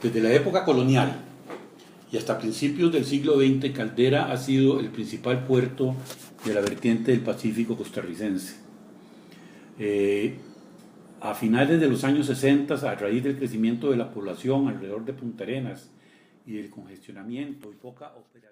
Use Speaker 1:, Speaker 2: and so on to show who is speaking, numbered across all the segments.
Speaker 1: Desde la época colonial y hasta principios del siglo XX, Caldera ha sido el principal puerto de la vertiente del Pacífico costarricense. A finales de los años 60, a raíz del crecimiento de la población alrededor de Punta Arenas y del congestionamiento y poca operación,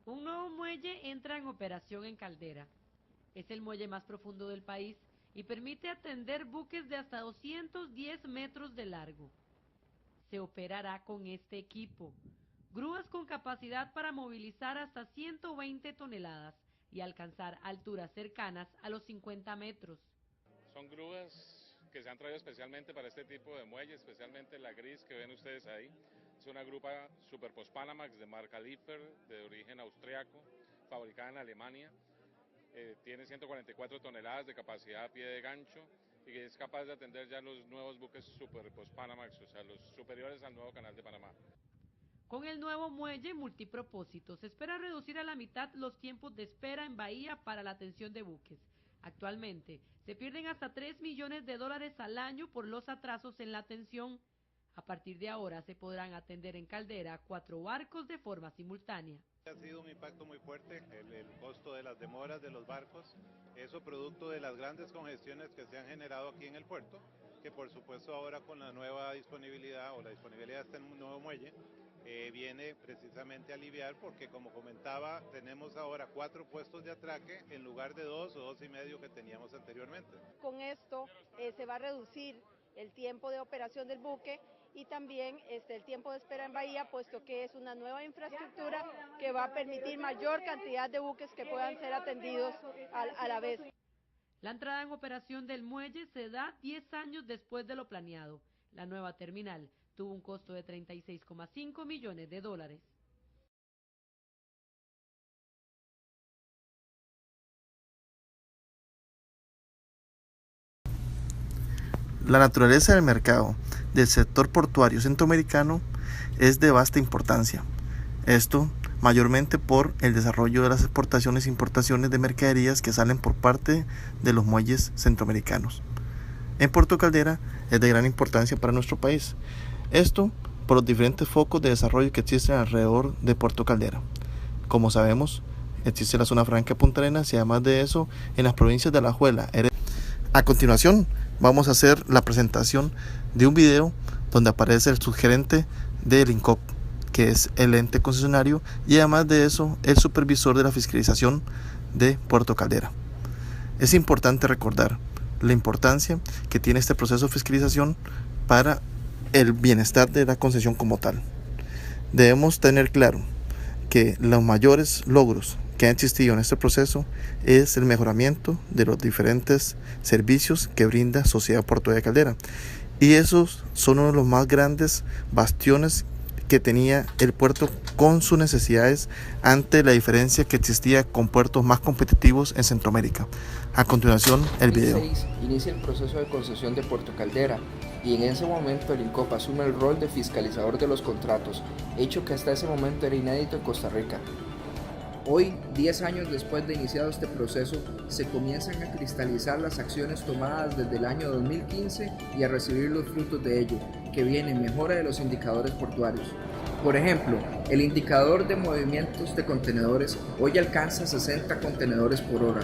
Speaker 2: Un nuevo muelle entra en operación en Caldera. Es el muelle más profundo del país y permite atender buques de hasta 210 metros de largo. Se operará con este equipo: grúas con capacidad para movilizar hasta 120 toneladas y alcanzar alturas cercanas a los 50 metros.
Speaker 3: Son grúas que se han traído especialmente para este tipo de muelle, especialmente la gris que ven ustedes ahí. Es una grúa Super Post-Panamax de marca Liefeld, de origen austriaco, fabricada en Alemania. Tiene 144 toneladas de capacidad a pie de gancho y es capaz de atender ya los nuevos buques Super Post-Panamax, o sea, los superiores al nuevo canal de Panamá.
Speaker 2: Con el nuevo muelle multipropósito, se espera reducir a la mitad los tiempos de espera en bahía para la atención de buques. Actualmente, se pierden hasta $3 millones al año por los atrasos en la atención. A partir de ahora se podrán atender en Caldera 4 barcos de forma simultánea.
Speaker 4: Ha sido un impacto muy fuerte el costo de las demoras de los barcos, eso producto de las grandes congestiones que se han generado aquí en el puerto, que por supuesto ahora con la nueva disponibilidad o la disponibilidad de este nuevo muelle, viene precisamente a aliviar, porque como comentaba, tenemos ahora 4 puestos de atraque en lugar de 2 o 2,5 que teníamos anteriormente.
Speaker 5: Con esto se va a reducir el tiempo de operación del buque y también el tiempo de espera en bahía, puesto que es una nueva infraestructura que va a permitir mayor cantidad de buques que puedan ser atendidos a la vez.
Speaker 2: La entrada en operación del muelle se da 10 años después de lo planeado. La nueva terminal tuvo un costo de $36,5 millones.
Speaker 6: La naturaleza del mercado del sector portuario centroamericano es de vasta importancia. Esto mayormente por el desarrollo de las exportaciones e importaciones de mercaderías que salen por parte de los muelles centroamericanos. En Puerto Caldera es de gran importancia para nuestro país. Esto por los diferentes focos de desarrollo que existen alrededor de Puerto Caldera. Como sabemos, existe la zona franca de Punta Arenas y además de eso en las provincias de Alajuela. A continuación vamos a hacer la presentación de un video donde aparece el subgerente del INCOP, que es el ente concesionario, y además de eso el supervisor de la fiscalización de Puerto Caldera. Es importante recordar la importancia que tiene este proceso de fiscalización para el bienestar de la concesión como tal. Debemos tener claro que los mayores logros que han existido en este proceso es el mejoramiento de los diferentes servicios que brinda Sociedad Portuaria de Caldera, y esos son uno de los más grandes bastiones que tenía el puerto con sus necesidades ante la diferencia que existía con puertos más competitivos en Centroamérica. A continuación, el video.
Speaker 7: Inicia el proceso de concesión de Puerto Caldera y en ese momento el INCOP asume el rol de fiscalizador de los contratos, hecho que hasta ese momento era inédito en Costa Rica. Hoy, 10 años después de iniciado este proceso, se comienzan a cristalizar las acciones tomadas desde el año 2015 y a recibir los frutos de ello, que vienen mejora de los indicadores portuarios. Por ejemplo, el indicador de movimientos de contenedores hoy alcanza 60 contenedores por hora.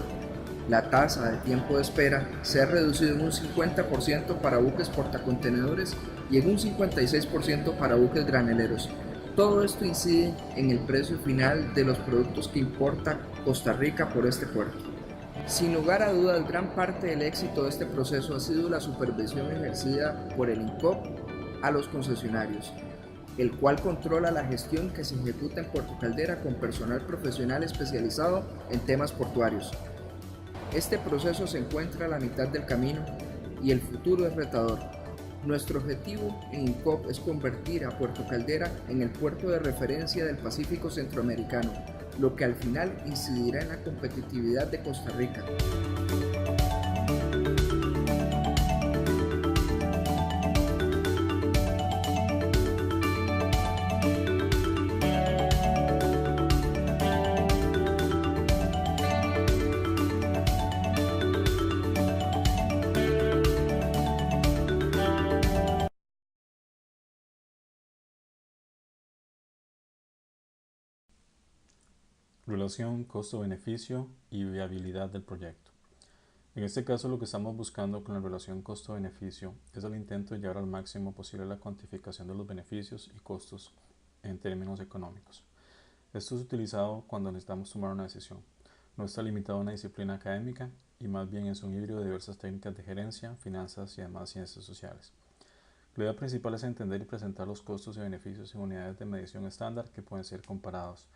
Speaker 7: La tasa de tiempo de espera se ha reducido en un 50% para buques portacontenedores y en un 56% para buques graneleros. Todo esto incide en el precio final de los productos que importa Costa Rica por este puerto. Sin lugar a dudas, gran parte del éxito de este proceso ha sido la supervisión ejercida por el INCOP a los concesionarios, el cual controla la gestión que se ejecuta en Puerto Caldera con personal profesional especializado en temas portuarios. Este proceso se encuentra a la mitad del camino y el futuro es retador. Nuestro objetivo en INCOP es convertir a Puerto Caldera en el puerto de referencia del Pacífico Centroamericano, lo que al final incidirá en la competitividad de Costa Rica.
Speaker 8: Relación costo-beneficio y viabilidad del proyecto. En este caso, lo que estamos buscando con la relación costo-beneficio es el intento de llevar al máximo posible la cuantificación de los beneficios y costos en términos económicos. Esto es utilizado cuando necesitamos tomar una decisión. No está limitado a una disciplina académica y más bien es un híbrido de diversas técnicas de gerencia, finanzas y demás ciencias sociales. La idea principal es entender y presentar los costos y beneficios en unidades de medición estándar que pueden ser comparados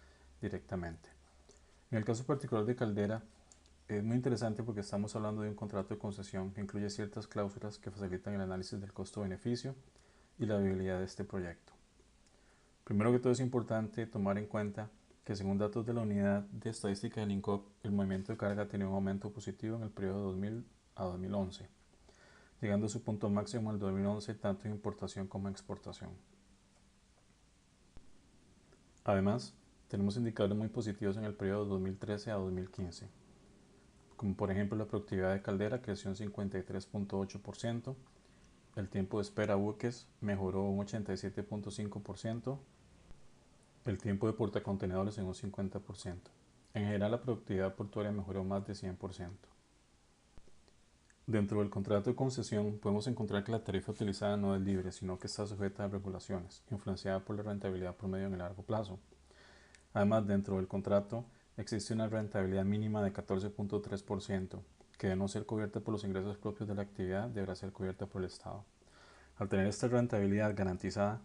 Speaker 8: directamente. En el caso particular de Caldera, es muy interesante porque estamos hablando de un contrato de concesión que incluye ciertas cláusulas que facilitan el análisis del costo-beneficio y la viabilidad de este proyecto. Primero que todo es importante tomar en cuenta que según datos de la Unidad de Estadística del INCOP, el movimiento de carga tenía un aumento positivo en el periodo 2000 a 2011, llegando a su punto máximo en el 2011 tanto en importación como en exportación. Además, tenemos indicadores muy positivos en el periodo 2013 a 2015, como por ejemplo la productividad de Caldera creció en 53.8%, el tiempo de espera a buques mejoró un 87.5%, el tiempo de portacontenedores en un 50%. En general, la productividad portuaria mejoró más de 100%. Dentro del contrato de concesión podemos encontrar que la tarifa utilizada no es libre, sino que está sujeta a regulaciones, influenciada por la rentabilidad promedio en el largo plazo. Además, dentro del contrato existe una rentabilidad mínima de 14.3%, que de no ser cubierta por los ingresos propios de la actividad, deberá ser cubierta por el Estado. Al tener esta rentabilidad garantizada,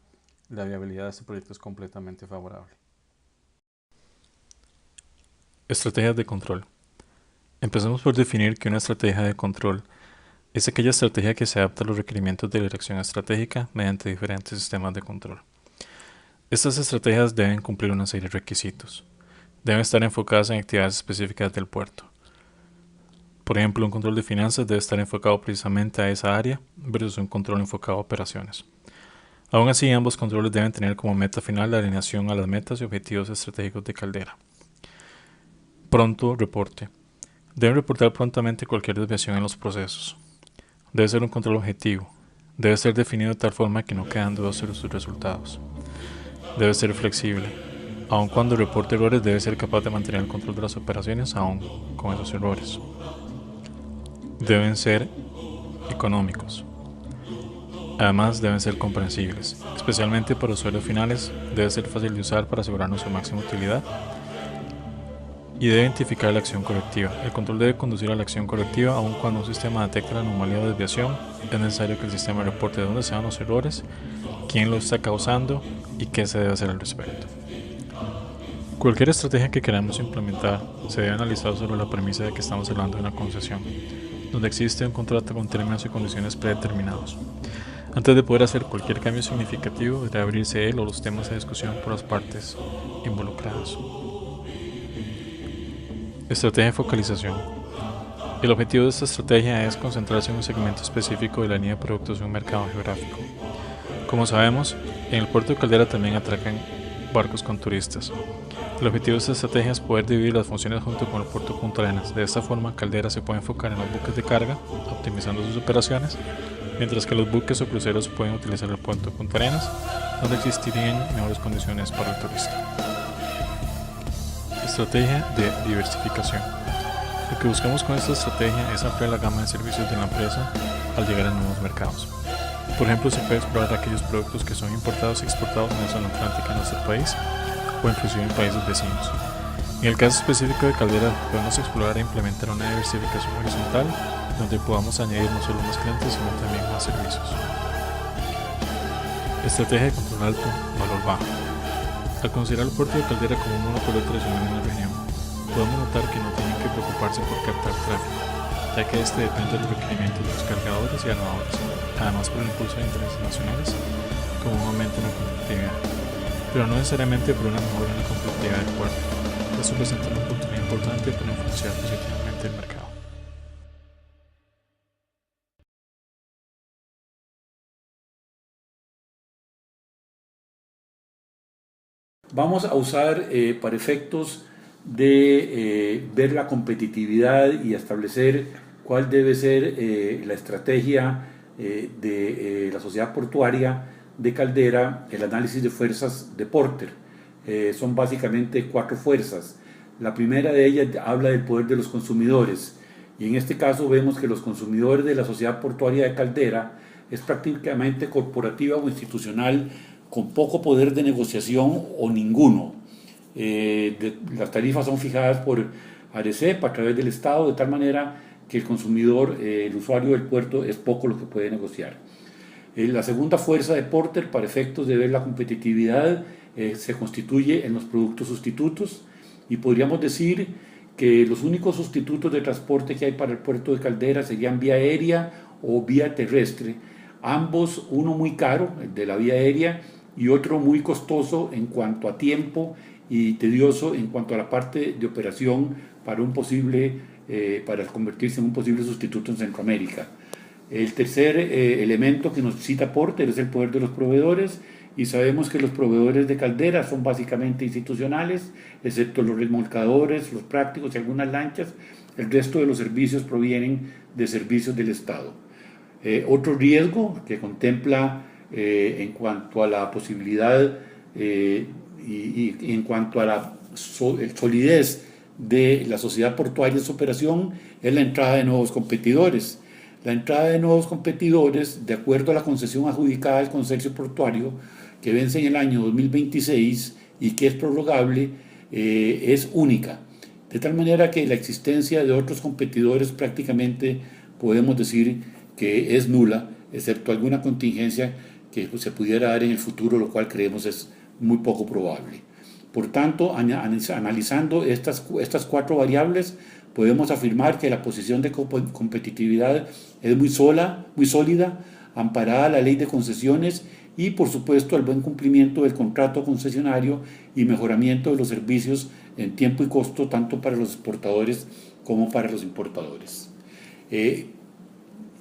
Speaker 8: la viabilidad de este proyecto es completamente favorable. Estrategias de control. Empecemos por definir que una estrategia de control es aquella estrategia que se adapta a los requerimientos de la dirección estratégica mediante diferentes sistemas de control. Estas estrategias deben cumplir una serie de requisitos. Deben estar enfocadas en actividades específicas del puerto. Por ejemplo, un control de finanzas debe estar enfocado precisamente a esa área versus un control enfocado a operaciones. Aún así, ambos controles deben tener como meta final la alineación a las metas y objetivos estratégicos de Caldera. Pronto reporte. Deben reportar prontamente cualquier desviación en los procesos. Debe ser un control objetivo. Debe ser definido de tal forma que no quedan dudas sobre sus resultados. Debe ser flexible. Aun cuando reporte errores, debe ser capaz de mantener el control de las operaciones aún con esos errores. Deben ser económicos. Además, deben ser comprensibles, especialmente para usuarios finales. Debe ser fácil de usar para asegurarnos su máxima utilidad. Y debe identificar la acción correctiva. El control debe conducir a la acción correctiva. Aun cuando un sistema detecte la anomalía o desviación, es necesario que el sistema reporte de dónde se dan los errores, quién lo está causando y qué se debe hacer al respecto. Cualquier estrategia que queramos implementar se debe analizar sobre la premisa de que estamos hablando de una concesión, donde existe un contrato con términos y condiciones predeterminados. Antes de poder hacer cualquier cambio significativo, debe abrirse él o los temas de discusión por las partes involucradas. Estrategia de focalización. El objetivo de esta estrategia es concentrarse en un segmento específico de la línea de productos de un mercado geográfico. Como sabemos, en el puerto de Caldera también atracan barcos con turistas. El objetivo de esta estrategia es poder dividir las funciones junto con el puerto Punta Arenas. De esta forma, Caldera se puede enfocar en los buques de carga, optimizando sus operaciones, mientras que los buques o cruceros pueden utilizar el puerto Punta Arenas, donde existirían mejores condiciones para el turista. Estrategia de diversificación. Lo que buscamos con esta estrategia es ampliar la gama de servicios de la empresa al llegar a nuevos mercados. Por ejemplo, se puede explorar aquellos productos que son importados y exportados en la zona atlántica de nuestro país o inclusive en países vecinos. En el caso específico de Caldera, podemos explorar e implementar una diversificación horizontal donde podamos añadir no solo más clientes sino también más servicios. Estrategia de control alto, valor bajo. Al considerar el puerto de Caldera como un monopolio tradicional en la región, podemos notar que no tienen que preocuparse por captar tráfico, ya que este depende de los requerimientos de los cargadores y armadores. además por el impulso de intereses nacionales, como un aumento en la competitividad, pero no necesariamente por una mejora en la competitividad del puerto. Esto presenta una oportunidad importante para influenciar positivamente el mercado.
Speaker 1: Vamos a usar para efectos de ver la competitividad y establecer cuál debe ser la estrategia de la sociedad portuaria de Caldera, el análisis de fuerzas de Porter. Son básicamente 4 fuerzas. La primera de ellas habla del poder de los consumidores, y en este caso vemos que los consumidores de la sociedad portuaria de Caldera es prácticamente corporativa o institucional, con poco poder de negociación o ninguno. Las tarifas son fijadas por ARECEP a través del Estado, de tal manera que el consumidor, el usuario del puerto, es poco lo que puede negociar. La segunda fuerza de Porter, para efectos de ver la competitividad, se constituye en los productos sustitutos, y podríamos decir que los únicos sustitutos de transporte que hay para el puerto de Caldera serían vía aérea o vía terrestre, ambos, uno muy caro, el de la vía aérea, y otro muy costoso en cuanto a tiempo y tedioso en cuanto a la parte de operación para para convertirse en un posible sustituto en Centroamérica. El tercer elemento que nos cita Porter es el poder de los proveedores, y sabemos que los proveedores de Caldera son básicamente institucionales, excepto los remolcadores, los prácticos y algunas lanchas. El resto de los servicios provienen de servicios del Estado. Otro riesgo que contempla en cuanto a la posibilidad y en cuanto a la solidez de la sociedad portuaria en su operación es la entrada de nuevos competidores. La entrada de nuevos competidores, de acuerdo a la concesión adjudicada al consorcio portuario, que vence en el año 2026 y que es prorrogable, es única. De tal manera que la existencia de otros competidores prácticamente podemos decir que es nula, excepto alguna contingencia que se pudiera dar en el futuro, lo cual creemos es muy poco probable. Por tanto, analizando estas 4 variables, podemos afirmar que la posición de competitividad es muy sólida, amparada a la ley de concesiones y, por supuesto, al buen cumplimiento del contrato concesionario y mejoramiento de los servicios en tiempo y costo, tanto para los exportadores como para los importadores.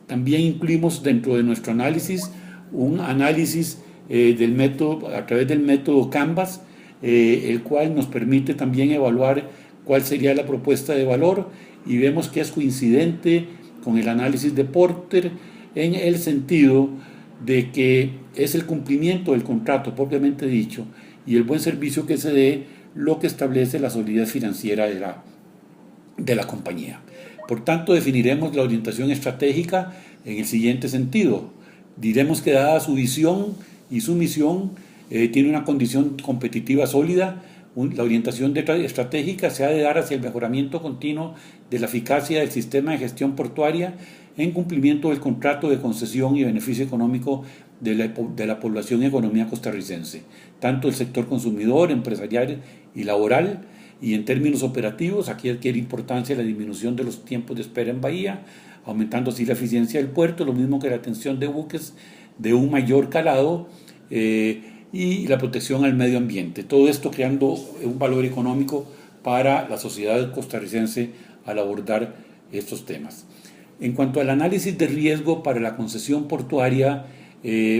Speaker 1: También incluimos dentro de nuestro análisis un análisis del método, a través del método Canvas, el cual nos permite también evaluar cuál sería la propuesta de valor, y vemos que es coincidente con el análisis de Porter en el sentido de que es el cumplimiento del contrato propiamente dicho y el buen servicio que se dé lo que establece la solidez financiera de la compañía. Por tanto, definiremos la orientación estratégica en el siguiente sentido. Diremos que, dada su visión y su misión, tiene una condición competitiva sólida. La orientación estratégica se ha de dar hacia el mejoramiento continuo de la eficacia del sistema de gestión portuaria en cumplimiento del contrato de concesión y beneficio económico de la población y economía costarricense, tanto el sector consumidor, empresarial y laboral. Y en términos operativos, aquí adquiere importancia la disminución de los tiempos de espera en bahía, aumentando así la eficiencia del puerto, lo mismo que la atención de buques de un mayor calado y la protección al medio ambiente. Todo esto creando un valor económico para la sociedad costarricense al abordar estos temas. En cuanto al análisis de riesgo para la concesión portuaria,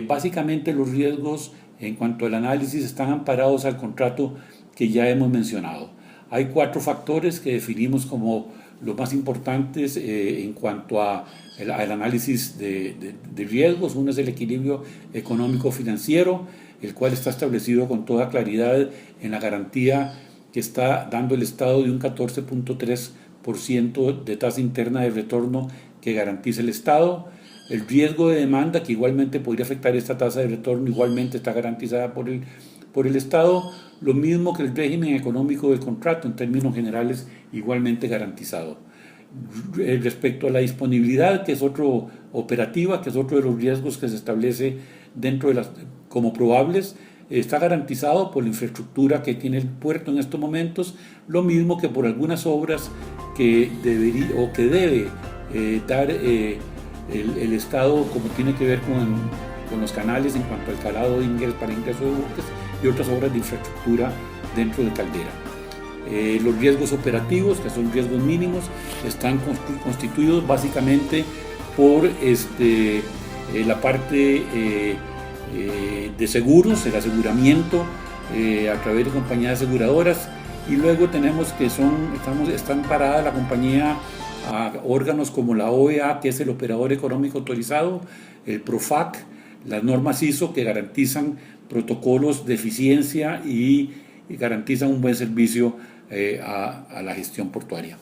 Speaker 1: básicamente los riesgos en cuanto al análisis están amparados al contrato que ya hemos mencionado. Hay 4 factores que definimos como los más importantes en cuanto al análisis de riesgos. Uno es el equilibrio económico-financiero, el cual está establecido con toda claridad en la garantía que está dando el Estado de un 14.3% de tasa interna de retorno que garantiza el Estado. El riesgo de demanda, que igualmente podría afectar esta tasa de retorno, igualmente está garantizada por el Estado, lo mismo que el régimen económico del contrato, en términos generales, igualmente garantizado. Respecto a la disponibilidad, que es otro operativa, que es otro de los riesgos que se establece dentro de como probables, está garantizado por la infraestructura que tiene el puerto en estos momentos, lo mismo que por algunas obras que debe dar el Estado, como tiene que ver con los canales en cuanto al calado para ingreso de buques y otras obras de infraestructura dentro de Caldera. Los riesgos operativos, que son riesgos mínimos, están constituidos básicamente por la parte de seguros, el aseguramiento a través de compañías aseguradoras, y luego tenemos que están paradas la compañía a órganos como la OEA, que es el operador económico autorizado, el PROFAC, las normas ISO que garantizan protocolos de eficiencia y garantizan un buen servicio a la gestión portuaria.